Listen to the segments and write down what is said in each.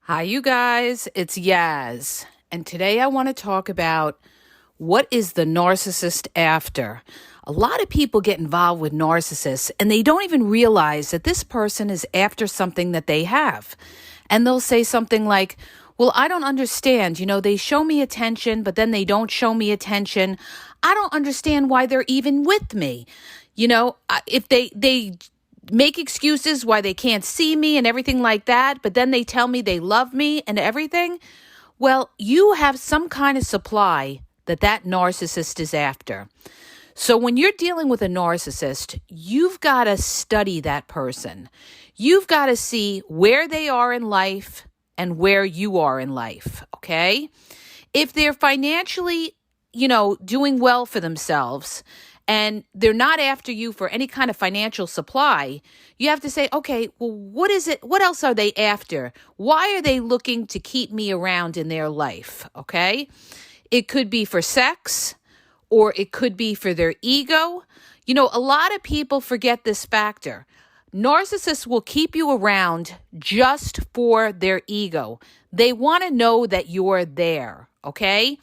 Hi, you guys. It's Yaz. And today I want to talk about what is the narcissist after. A lot of people get involved with narcissists and they don't even realize that this person is after something that they have. And they'll say something like, well, I don't understand. They show me attention, but then they don't show me attention. I don't understand why they're even with me. If they make excuses why they can't see me and everything like that, but then they tell me they love me and everything. Well, you have some kind of supply that narcissist is after. So when you're dealing with a narcissist, you've got to study that person. You've got to see where they are in life and where you are in life, okay? If they're financially, doing well for themselves, and they're not after you for any kind of financial supply, you have to say, okay, well, what is it? What else are they after? Why are they looking to keep me around in their life? Okay. It could be for sex, or it could be for their ego. A lot of people forget this factor. Narcissists will keep you around just for their ego. They want to know that you're there. Okay.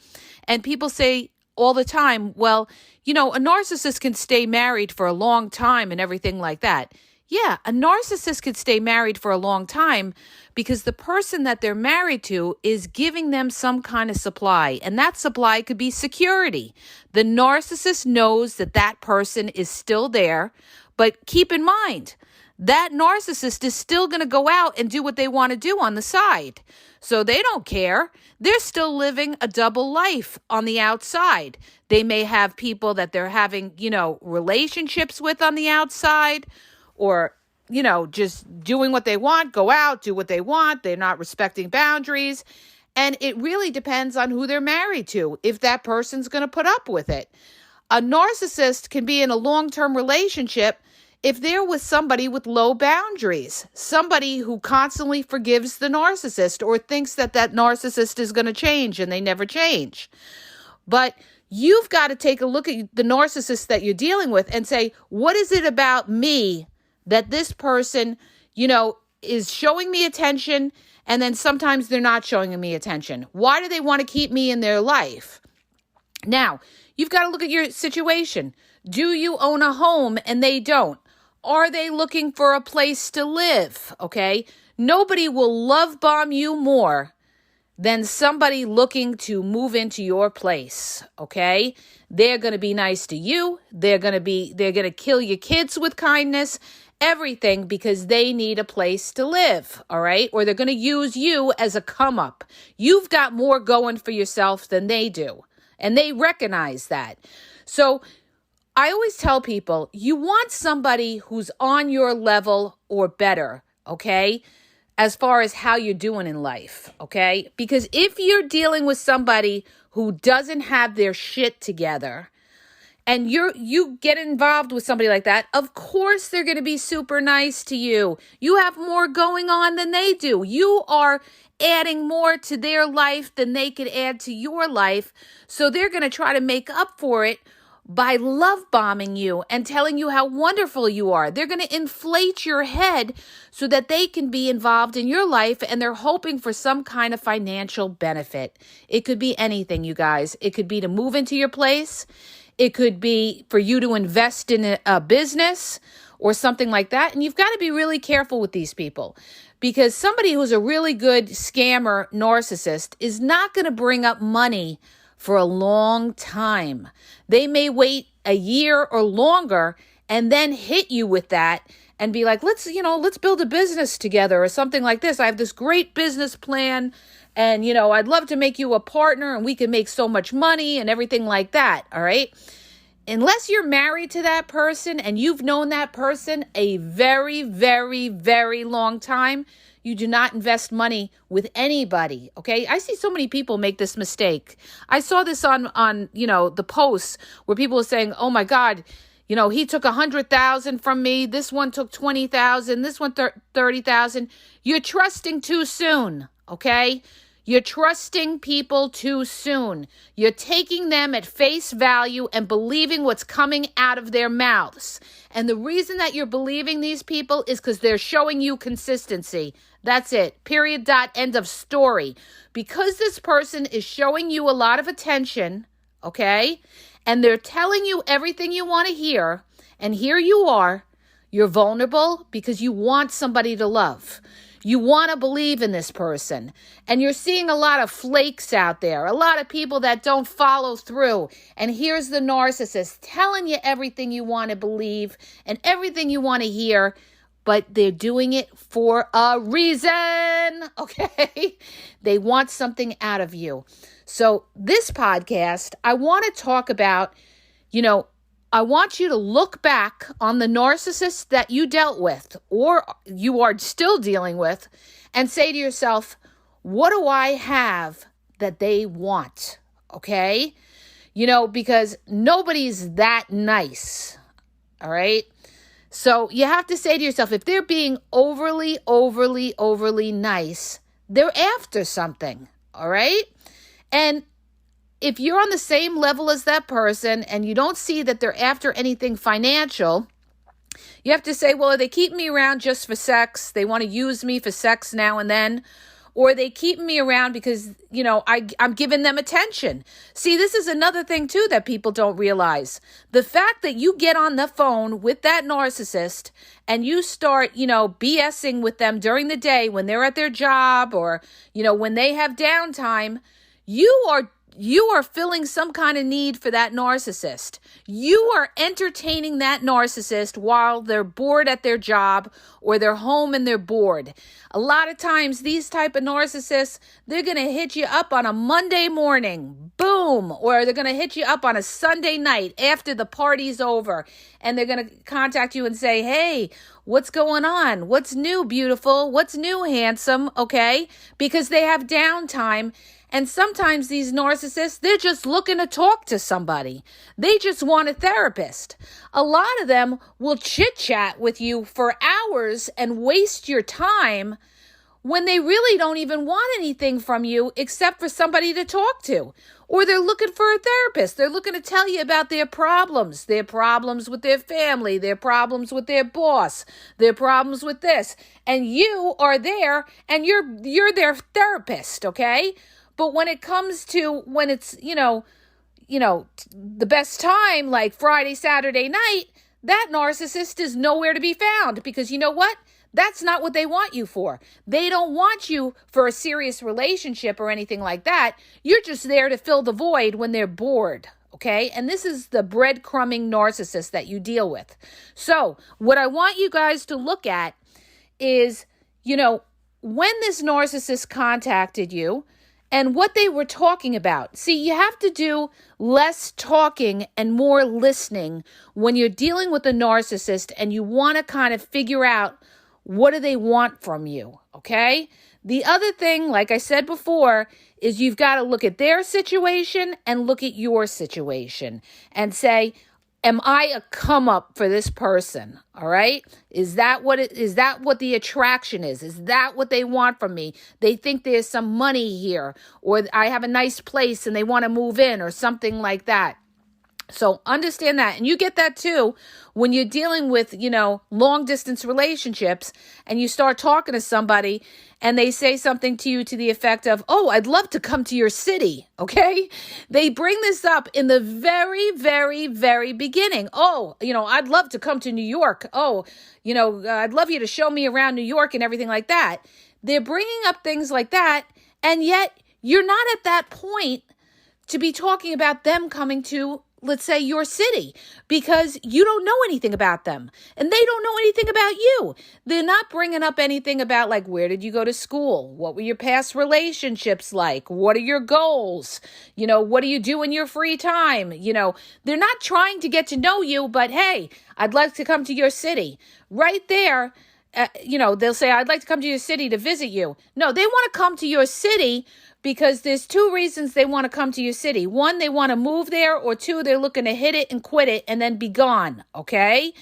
And people say all the time, well, a narcissist can stay married for a long time and everything like that. Yeah, a narcissist could stay married for a long time because the person that they're married to is giving them some kind of supply, and that supply could be security. The narcissist knows that person is still there, but keep in mind, that narcissist is still going to go out and do what they want to do on the side. So they don't care. They're still living a double life on the outside. They may have people that they're having, relationships with on the outside, or, just doing what they want, go out, do what they want. They're not respecting boundaries. And it really depends on who they're married to, if that person's going to put up with it. A narcissist can be in a long-term relationship if they're with somebody with low boundaries, somebody who constantly forgives the narcissist or thinks that narcissist is going to change and they never change. But you've got to take a look at the narcissist that you're dealing with and say, what is it about me that this person, is showing me attention, and then sometimes they're not showing me attention? Why do they want to keep me in their life? Now, you've got to look at your situation. Do you own a home and they don't? Are they looking for a place to live? Okay. Nobody will love bomb you more than somebody looking to move into your place. Okay. They're going to be nice to you. They're going to kill your kids with kindness, everything, because they need a place to live. All right. Or they're going to use you as a come up. You've got more going for yourself than they do. And they recognize that. So I always tell people, you want somebody who's on your level or better, okay, as far as how you're doing in life, okay? Because if you're dealing with somebody who doesn't have their shit together, and you get involved with somebody like that, of course they're going to be super nice to you. You have more going on than they do. You are adding more to their life than they could add to your life, so they're going to try to make up for it by love bombing you and telling you how wonderful you are. They're going to inflate your head so that they can be involved in your life, and they're hoping for some kind of financial benefit. It could be anything, you guys. It could be to move into your place. It could be for you to invest in a business or something like that. And you've got to be really careful with these people, because somebody who's a really good scammer narcissist is not going to bring up money for a long time. They may wait a year or longer and then hit you with that and be like, let's build a business together or something like this. I have this great business plan, and, I'd love to make you a partner, and we can make so much money and everything like that. All right. Unless you're married to that person and you've known that person a very, very, very long time, you do not invest money with anybody, okay? I see so many people make this mistake. I saw this on the posts where people are saying, oh my God, he took 100,000 from me. This one took 20,000. This one 30,000. You're trusting too soon, okay? You're trusting people too soon. You're taking them at face value and believing what's coming out of their mouths. And the reason that you're believing these people is because they're showing you consistency. That's it. Period. Dot. End of story. Because this person is showing you a lot of attention, okay, and they're telling you everything you want to hear, and here you are, you're vulnerable because you want somebody to love. You want to believe in this person. And you're seeing a lot of flakes out there, a lot of people that don't follow through. And here's the narcissist telling you everything you want to believe and everything you want to hear, but they're doing it for a reason, okay? They want something out of you. So this podcast, I want to talk about, I want you to look back on the narcissist that you dealt with or you are still dealing with and say to yourself, what do I have that they want? Okay? Because nobody's that nice. All right? So you have to say to yourself, if they're being overly nice, they're after something. All right? And if you're on the same level as that person and you don't see that they're after anything financial, you have to say, well, are they keeping me around just for sex? They want to use me for sex now and then. Or are they keeping me around because, I'm giving them attention? See, this is another thing, too, that people don't realize. The fact that you get on the phone with that narcissist and you start, BSing with them during the day when they're at their job or, when they have downtime, you are filling some kind of need for that narcissist. You are entertaining that narcissist while they're bored at their job or they're home and they're bored. A lot of times, these type of narcissists, they're going to hit you up on a Monday morning, boom, or they're going to hit you up on a Sunday night after the party's over, and they're going to contact you and say, hey, what's going on? What's new, beautiful? What's new, handsome? Okay? Because they have downtime. And sometimes these narcissists, they're just looking to talk to somebody. They just want a therapist. A lot of them will chit-chat with you for hours and waste your time when they really don't even want anything from you except for somebody to talk to. Or they're looking for a therapist. They're looking to tell you about their problems with their family, their problems with their boss, their problems with this. And you are there and you're their therapist, okay? But when it comes to when it's, the best time, like Friday, Saturday night, that narcissist is nowhere to be found because you know what? That's not what they want you for. They don't want you for a serious relationship or anything like that. You're just there to fill the void when they're bored, okay? And this is the breadcrumbing narcissist that you deal with. So what I want you guys to look at is, when this narcissist contacted you, and what they were talking about. See, you have to do less talking and more listening when you're dealing with a narcissist and you want to kind of figure out what do they want from you, okay? The other thing, like I said before, is you've got to look at their situation and look at your situation and say, am I a come up for this person? All right. Is that what the attraction is? Is that what they want from me? They think there's some money here or I have a nice place and they want to move in or something like that. So understand that. And you get that too when you're dealing with, long distance relationships and you start talking to somebody and they say something to you to the effect of, oh, I'd love to come to your city. Okay. They bring this up in the very, very, very beginning. Oh, I'd love to come to New York. Oh, I'd love you to show me around New York and everything like that. They're bringing up things like that. And yet you're not at that point to be talking about them coming to, let's say, your city, because you don't know anything about them and they don't know anything about you. They're not bringing up anything about like, where did you go to school? What were your past relationships like? What are your goals? What do you do in your free time? They're not trying to get to know you, but hey, I'd like to come to your city. Right there, they'll say, I'd like to come to your city to visit you. No, they want to come to your city because there's two reasons they want to come to your city. One, they want to move there, or two, they're looking to hit it and quit it and then be gone, okay?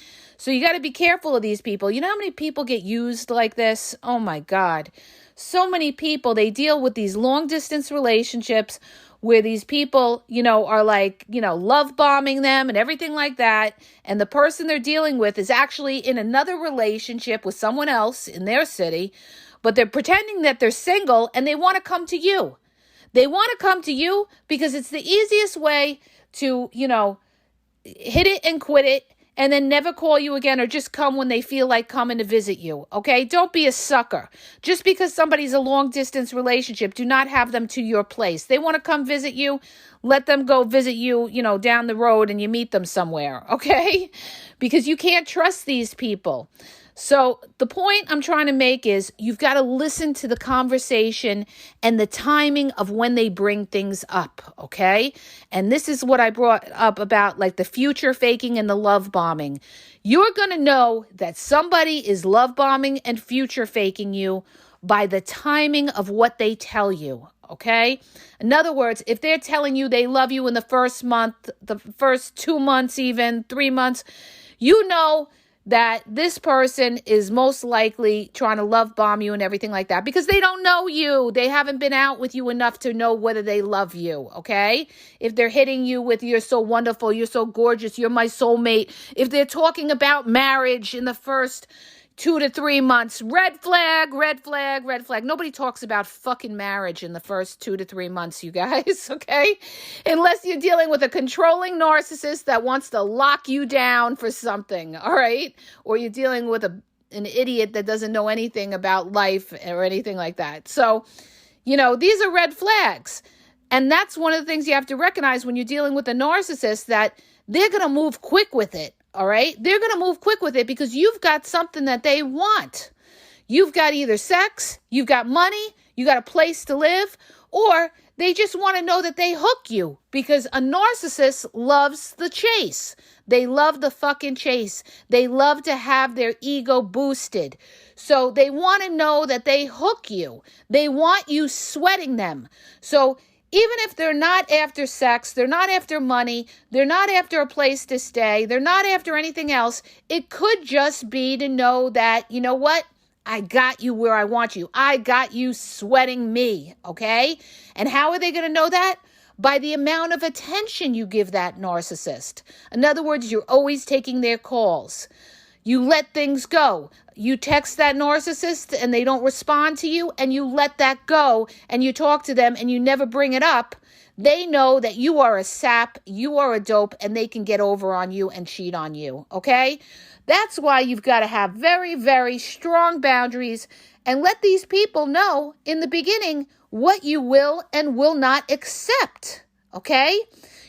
So you got to be careful of these people. You know how many people get used like this? Oh my God. So many people, they deal with these long distance relationships where these people, are like, love bombing them and everything like that. And the person they're dealing with is actually in another relationship with someone else in their city, but they're pretending that they're single and they want to come to you. They want to come to you because it's the easiest way to, hit it and quit it and then never call you again, or just come when they feel like coming to visit you, okay? Don't be a sucker. Just because somebody's a long-distance relationship, do not have them to your place. They want to come visit you, let them go visit you, down the road and you meet them somewhere, okay? Because you can't trust these people. So the point I'm trying to make is you've got to listen to the conversation and the timing of when they bring things up, okay? And this is what I brought up about like the future faking and the love bombing. You're going to know that somebody is love bombing and future faking you by the timing of what they tell you, okay? In other words, if they're telling you they love you in the first month, the first 2 months, even 3 months, you know that this person is most likely trying to love bomb you and everything like that because they don't know you. They haven't been out with you enough to know whether they love you, okay? If they're hitting you with you're so wonderful, you're so gorgeous, you're my soulmate. If they're talking about marriage in the first 2 to 3 months, red flag, red flag, red flag. Nobody talks about fucking marriage in the first 2 to 3 months, you guys, okay? Unless you're dealing with a controlling narcissist that wants to lock you down for something, all right? Or you're dealing with an idiot that doesn't know anything about life or anything like that. So, these are red flags. And that's one of the things you have to recognize when you're dealing with a narcissist, that they're going to move quick with it. All right. They're going to move quick with it because you've got something that they want. You've got either sex, you've got money, you got a place to live, or they just want to know that they hook you because a narcissist loves the chase. They love the fucking chase. They love to have their ego boosted. So they want to know that they hook you. They want you sweating them. So even if they're not after sex, they're not after money, they're not after a place to stay, they're not after anything else, it could just be to know that, you know what? I got you where I want you. I got you sweating me, okay? And how are they going to know that? By the amount of attention you give that narcissist. In other words, you're always taking their calls. You let things go. You text that narcissist and they don't respond to you, and you let that go and you talk to them and you never bring it up. They know that you are a sap, you are a dope, and they can get over on you and cheat on you, okay? That's why you've got to have very, very strong boundaries and let these people know in the beginning what you will and will not accept, okay?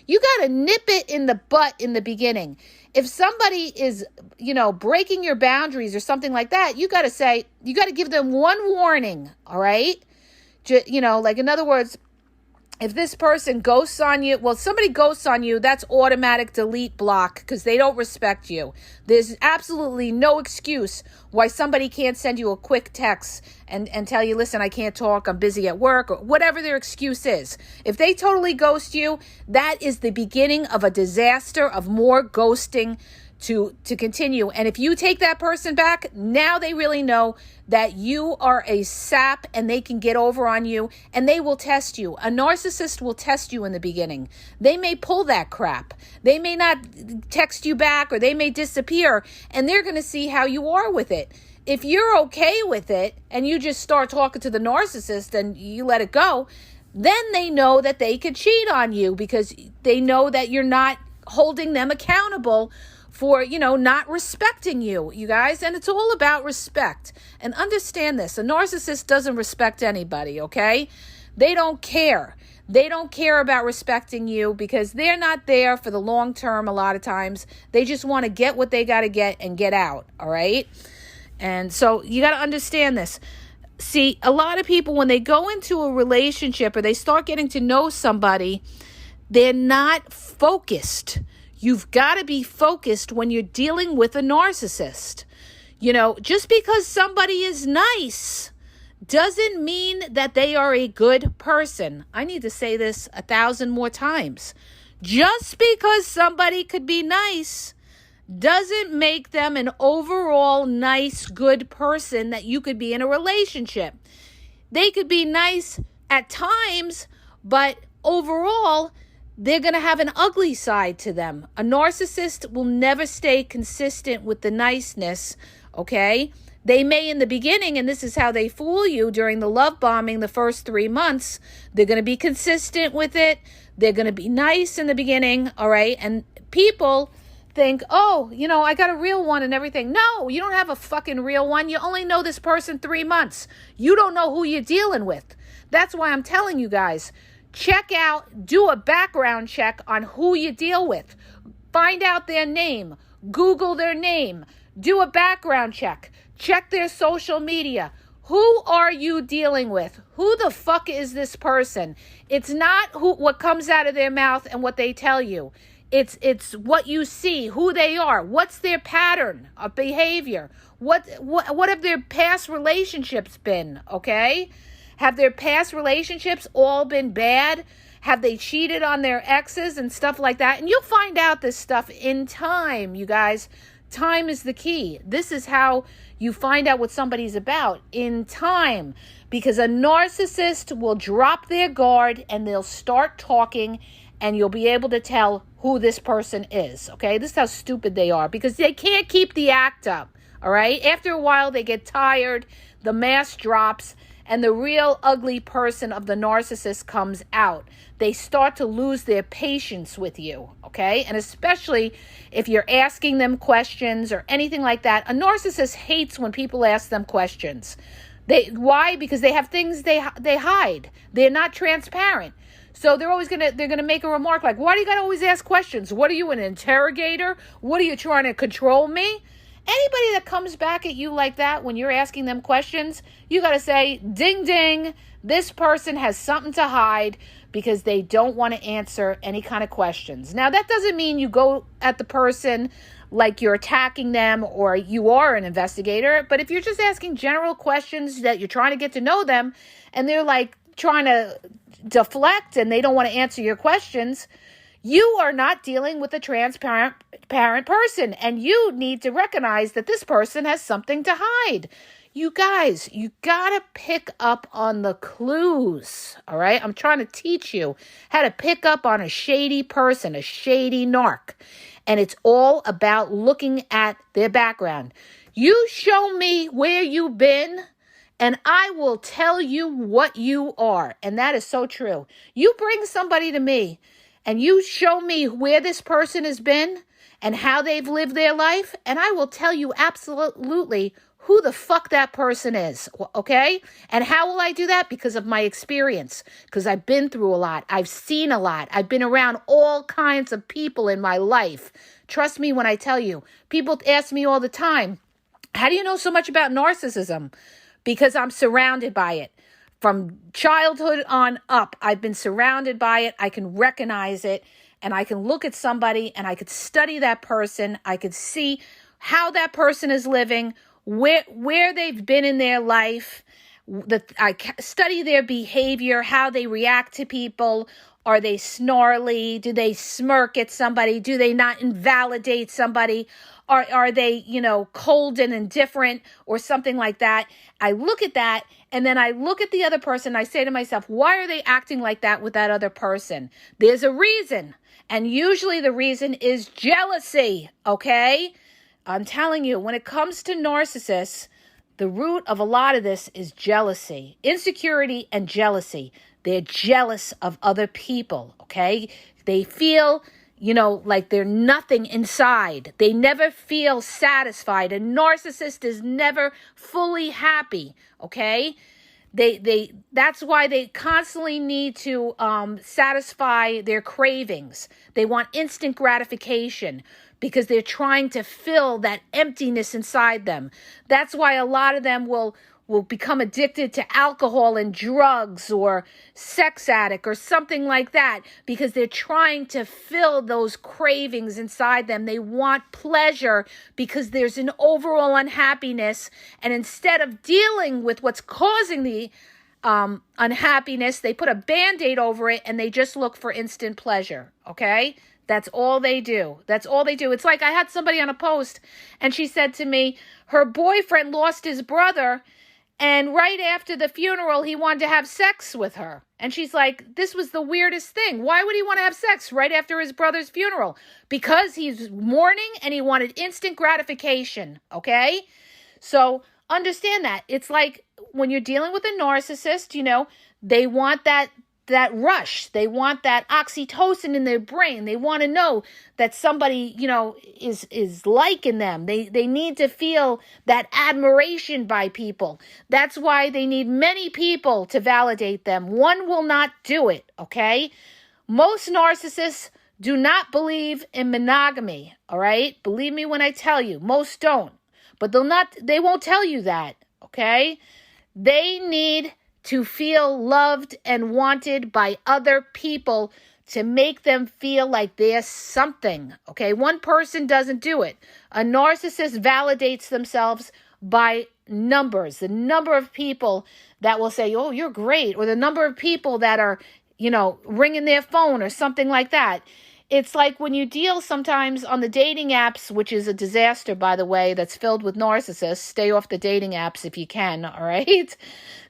You got to nip it in the butt in the beginning. If somebody is, breaking your boundaries or something like that, you got to give them one warning, all right? In other words, if this person ghosts on you, somebody ghosts on you, that's automatic delete block because they don't respect you. There's absolutely no excuse why somebody can't send you a quick text and tell you, listen, I can't talk, I'm busy at work, or whatever their excuse is. If they totally ghost you, that is the beginning of a disaster, of more ghosting to continue. And if you take that person back, now they really know that you are a sap and they can get over on you and they will test you. A narcissist will test you in the beginning. They may pull that crap. They may not text you back, or they may disappear, and they're going to see how you are with it. If you're okay with it and you just start talking to the narcissist and you let it go, then they know that they could cheat on you because they know that you're not holding them accountable for, not respecting you, you guys. And it's all about respect. And understand this, a narcissist doesn't respect anybody, okay? They don't care. They don't care about respecting you because they're not there for the long term a lot of times. They just want to get what they got to get and get out, all right? And so you got to understand this. See, a lot of people, when they go into a relationship or they start getting to know somebody, they're not focused. You've got to be focused when you're dealing with a narcissist. Just because somebody is nice doesn't mean that they are a good person. I need to say this 1,000 more times. Just because somebody could be nice doesn't make them an overall nice, good person that you could be in a relationship. They could be nice at times, but overall, they're going to have an ugly side to them. A narcissist will never stay consistent with the niceness, okay? They may in the beginning, and this is how they fool you during the love bombing the first 3 months, they're going to be consistent with it. They're going to be nice in the beginning, all right? And people think, oh, I got a real one and everything. No, you don't have a fucking real one. You only know this person 3 months. You don't know who you're dealing with. That's why I'm telling you guys, check out, do a background check on who you deal with. Find out their name. Google their name. Do a background check. Check their social media. Who are you dealing with? Who the fuck is this person? It's not what comes out of their mouth and what they tell you. It's what you see, who they are, what's their pattern of behavior, what have their past relationships been, okay? Have their past relationships all been bad? Have they cheated on their exes and stuff like that? And you'll find out this stuff in time, you guys. Time is the key. This is how you find out what somebody's about, in time. Because a narcissist will drop their guard and they'll start talking, and you'll be able to tell who this person is, okay? This is how stupid they are, because they can't keep the act up, all right? After a while, they get tired, the mask drops, and the real ugly person of the narcissist comes out. They start to lose their patience with you, okay? And especially if you're asking them questions or anything like that. A narcissist hates when people ask them questions. Why? Because they have things they hide. They're not transparent. So they're gonna make a remark like, why do you gotta always ask questions? What are you, an interrogator? What are you, trying to control me? Anybody that comes back at you like that when you're asking them questions, you got to say, ding, ding, this person has something to hide because they don't want to answer any kind of questions. Now, that doesn't mean you go at the person like you're attacking them or you are an investigator. But if you're just asking general questions that you're trying to get to know them and they're like trying to deflect and they don't want to answer your questions, you are not dealing with a transparent person, and you need to recognize that this person has something to hide. You guys, you gotta pick up on the clues, all right? I'm trying to teach you how to pick up on a shady person, a shady narc, and it's all about looking at their background. You show me where you've been, and I will tell you what you are, and that is so true. You bring somebody to me, and you show me where this person has been and how they've lived their life, and I will tell you absolutely who the fuck that person is, okay? And how will I do that? Because of my experience, because I've been through a lot. I've seen a lot. I've been around all kinds of people in my life. Trust me when I tell you. People ask me all the time, how do you know so much about narcissism? Because I'm surrounded by it. From childhood on up, I've been surrounded by it. I can recognize it, and I can look at somebody, and I could study that person. I could see how that person is living, where they've been in their life. I study their behavior, how they react to people. Are they snarly? Do they smirk at somebody? Do they not invalidate somebody? Are they, cold and indifferent or something like that? I look at that, and then I look at the other person. I say to myself, why are they acting like that with that other person? There's a reason. And usually the reason is jealousy, okay? I'm telling you, when it comes to narcissists, the root of a lot of this is jealousy, insecurity and jealousy. They're jealous of other people, okay? They feel, like they're nothing inside. They never feel satisfied. A narcissist is never fully happy, okay? That's why they constantly need to satisfy their cravings. They want instant gratification because they're trying to fill that emptiness inside them. That's why a lot of them will become addicted to alcohol and drugs or sex addict or something like that because they're trying to fill those cravings inside them. They want pleasure because there's an overall unhappiness. And instead of dealing with what's causing the unhappiness, they put a Band-Aid over it and they just look for instant pleasure, okay? That's all they do. That's all they do. It's like I had somebody on a post and she said to me, her boyfriend lost his brother and right after the funeral, he wanted to have sex with her. And she's like, this was the weirdest thing. Why would he want to have sex right after his brother's funeral? Because he's mourning and he wanted instant gratification. Okay? So understand that. It's like when you're dealing with a narcissist, they want that rush. They want that oxytocin in their brain. They want to know that somebody, is liking them. They need to feel that admiration by people. That's why they need many people to validate them. One will not do it, okay? Most narcissists do not believe in monogamy, all right? Believe me when I tell you, most don't. But they won't tell you that, okay? They need to feel loved and wanted by other people to make them feel like they're something, okay? One person doesn't do it. A narcissist validates themselves by numbers, the number of people that will say, oh, you're great, or the number of people that are, ringing their phone or something like that. It's like when you deal sometimes on the dating apps, which is a disaster, by the way, that's filled with narcissists. Stay off the dating apps if you can, all right?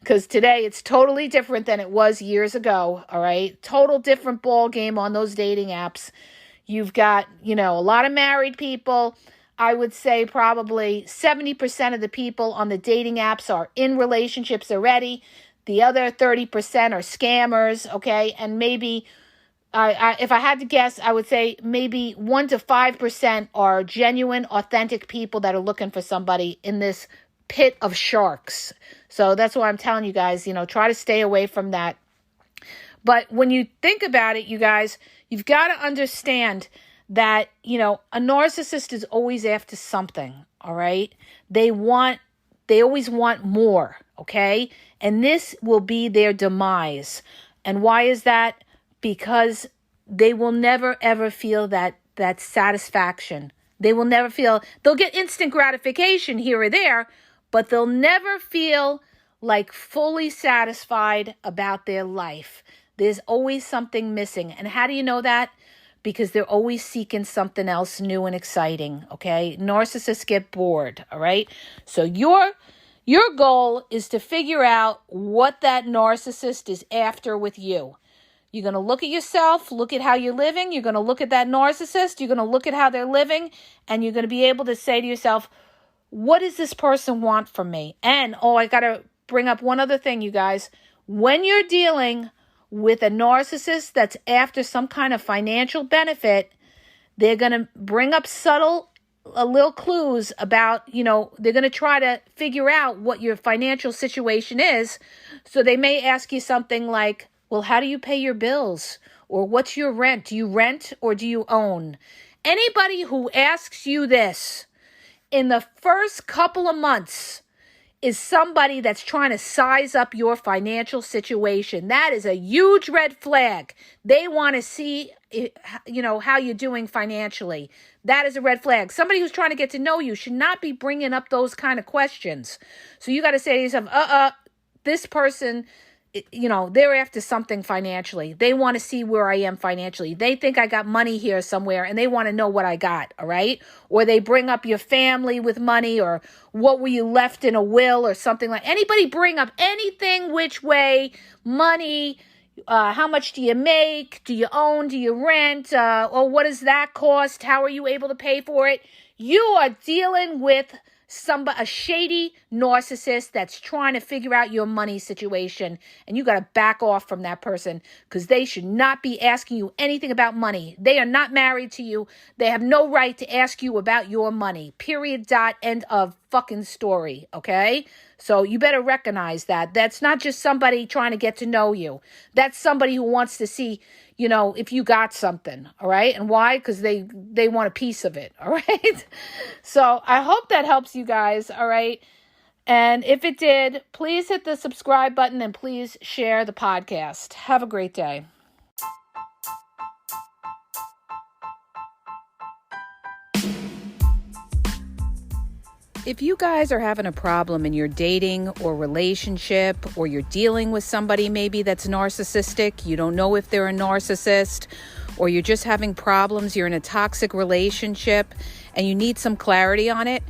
Because today it's totally different than it was years ago, all right? Total different ball game on those dating apps. You've got, a lot of married people. I would say probably 70% of the people on the dating apps are in relationships already. The other 30% are scammers, okay? And maybe if I had to guess, I would say maybe 1 to 5% are genuine, authentic people that are looking for somebody in this pit of sharks. So that's why I'm telling you guys, try to stay away from that. But when you think about it, you guys, you've got to understand that, a narcissist is always after something, all right? They always want more, okay? And this will be their demise. And why is that? Because they will never, ever feel that satisfaction. They will never feel, they'll get instant gratification here or there, but they'll never feel like fully satisfied about their life. There's always something missing. And how do you know that? Because they're always seeking something else new and exciting, okay? Narcissists get bored, all right? So your goal is to figure out what that narcissist is after with you. You're going to look at yourself, look at how you're living. You're going to look at that narcissist. You're going to look at how they're living. And you're going to be able to say to yourself, what does this person want from me? And, I got to bring up one other thing, you guys. When you're dealing with a narcissist that's after some kind of financial benefit, they're going to bring up subtle little clues about, they're going to try to figure out what your financial situation is. So they may ask you something like, well, how do you pay your bills? Or what's your rent? Do you rent or do you own? Anybody who asks you this in the first couple of months is somebody that's trying to size up your financial situation. That is a huge red flag. They want to see, how you're doing financially. That is a red flag. Somebody who's trying to get to know you should not be bringing up those kind of questions. So you got to say to yourself, this person, they're after something financially. They want to see where I am financially. They think I got money here somewhere and they want to know what I got, all right? Or they bring up your family with money or what were you left in a will or something like. Anybody bring up anything which way, money, how much do you make? Do you own? Do you rent? Or what does that cost? How are you able to pay for it? You are dealing with a shady narcissist that's trying to figure out your money situation, and you got to back off from that person because they should not be asking you anything about money. They are not married to you. They have no right to ask you about your money. Period. Dot. End of fucking story. Okay? So you better recognize that. That's not just somebody trying to get to know you. That's somebody who wants to see, if you got something, all right? And why? Because they want a piece of it, all right? So I hope that helps you guys, all right? And if it did, please hit the subscribe button and please share the podcast. Have a great day. If you guys are having a problem in your dating or relationship, or you're dealing with somebody maybe that's narcissistic, you don't know if they're a narcissist, or you're just having problems, you're in a toxic relationship and you need some clarity on it,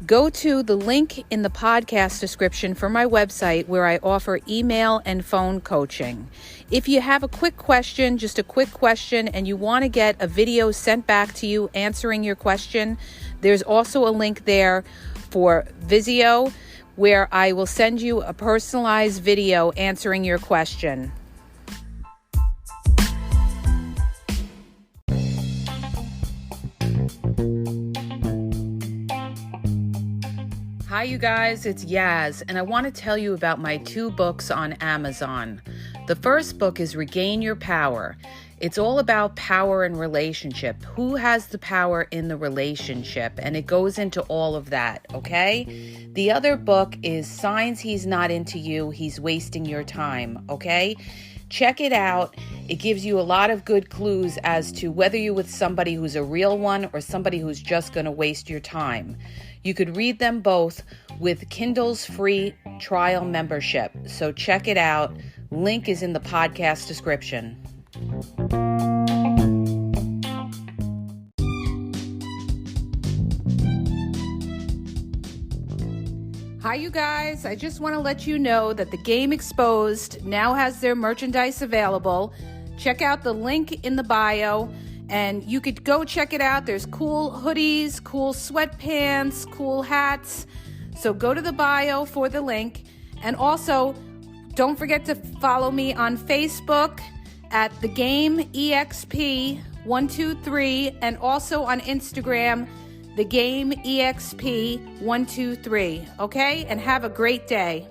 go to the link in the podcast description for my website where I offer email and phone coaching. If you have a quick question, just a quick question, and you want to get a video sent back to you answering your question, there's also a link there for Vizio where I will send you a personalized video answering your question. Hi, you guys, it's Yaz, and I want to tell you about my 2 books on Amazon. The first book is Regain Your Power. It's all about power and relationship. Who has the power in the relationship? And it goes into all of that, okay? The other book is Signs He's Not Into You, He's Wasting Your Time, okay? Check it out. It gives you a lot of good clues as to whether you're with somebody who's a real one or somebody who's just going to waste your time. You could read them both with Kindle's free trial membership. So check it out. Link is in the podcast description. Hi, you guys. I just want to let you know that the Game Exposed now has their merchandise available. Check out the link in the bio, and you could go check it out. There's cool hoodies, cool sweatpants, cool hats. So go to the bio for the link. And also, don't forget to follow me on Facebook at The Game EXP 123, and also on Instagram, The Game EXP 123. Okay? And have a great day.